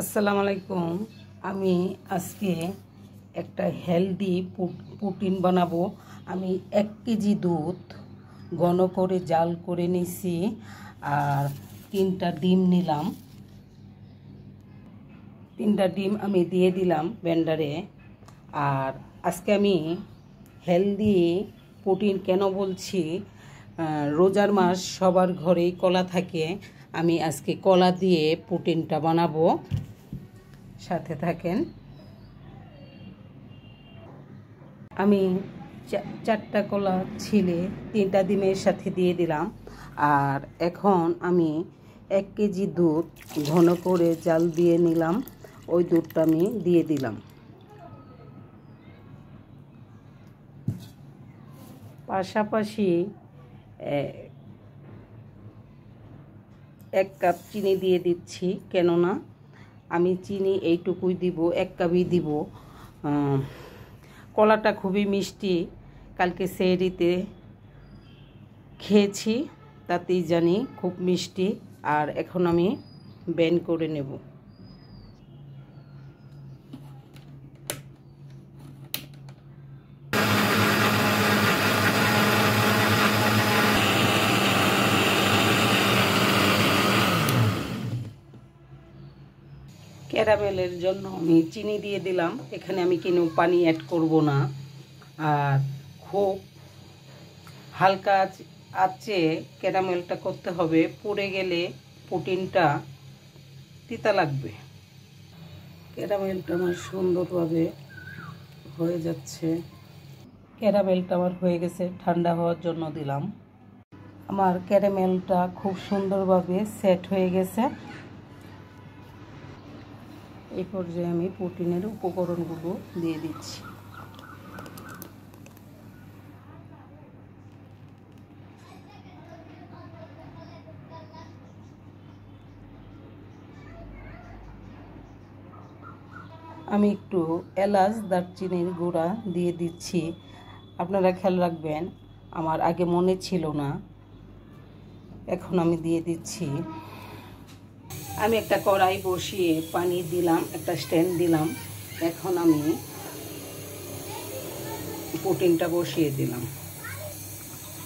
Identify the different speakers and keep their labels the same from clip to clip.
Speaker 1: আসসালামু আলাইকুম। আমি আজকে একটা হেলদি প্রোটিন বানাবো। আমি 1 কেজি দুধ ঘন করে জাল করে নিছি আর 3টা ডিম নিলাম। 3টা ডিম আমি দিয়ে দিলাম ব্লেন্ডারে। আর আজকে আমি হেলদি প্রোটিন কেন বলছি, রোজার মাস সবার ঘরেই কলা থাকে। আমি আজকে কলা দিয়ে প্রোটিনটা বানাবো, সাথে থাকেন। আমি 4টা কলা ছিলে 3টা ডিমের সাথে দিয়ে দিলাম। আর এখন আমি 1 কেজি দুধ ঘন করে জাল দিয়ে নিলাম, ওই দুধটা আমি দিয়ে দিলাম। পাশাপাশি 1 কাপ চিনি দিয়ে দিচ্ছি, কেননা আমি চিনি এইটুকুই দিব, 1 কাপই দিব। কলাটা খুবই মিষ্টি, কালকে সেহরিতে খেয়েছি, তাতেই জানি খুব মিষ্টি। আর এখন আমি ব্লেন্ড করে নেব। ক্যারামেলের জন্য আমি চিনি দিয়ে দিলাম, এখানে আমি কোনো পানি অ্যাড করব না। আর খুব হালকা আঁচে ক্যারামেলটা করতে হবে, পুড়ে গেলে প্রোটিনটা তিতা লাগবে। ক্যারামেলটা আমার সুন্দরভাবে হয়ে যাচ্ছে। ক্যারামেলটা আমার হয়ে গেছে, ঠান্ডা হওয়ার জন্য দিলাম। আমার ক্যারামেলটা খুব সুন্দরভাবে সেট হয়ে গেছে। এই পর্যায়ে আমি প্রোটিনের উপকরণগুলো দিয়ে দিচ্ছি। আমি একটু এলাচ দারচিনির গুঁড়া দিয়ে দিচ্ছি। আপনারা খেয়াল রাখবেন, আমার আগে মনে ছিল না, এখন আমি দিয়ে দিচ্ছি। আমি একটা কড়াই বসিয়ে পানি দিলাম, একটা স্ট্যান্ড দিলাম। এখন আমি প্রোটিনটা বসিয়ে দিলাম।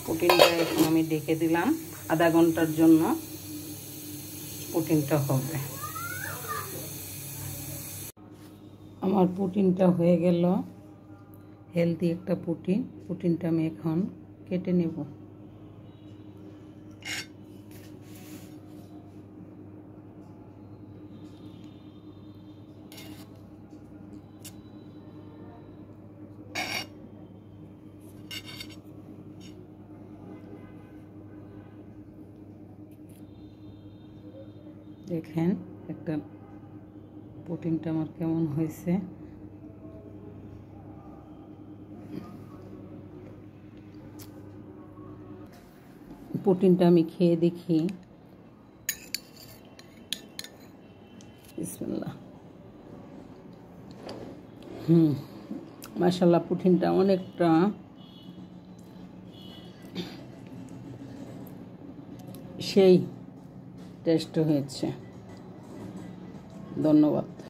Speaker 1: প্রোটিনটা এখন আমি ঢেকে দিলাম, আধা ঘন্টার জন্য প্রোটিনটা হবে। আমার প্রোটিনটা হয়ে গেল, হেলদি একটা প্রোটিনটা আমি এখন কেটে নেব। দেখেন একটা প্রোটিনটা আমার কেমন হয়েছে। প্রোটিনটা আমি খেয়ে দেখি। বিসমিল্লাহ। মাশাআল্লাহ, প্রোটিনটা অনেকটা সেই টেস্ট হয়েছে। ধন্যবাদ।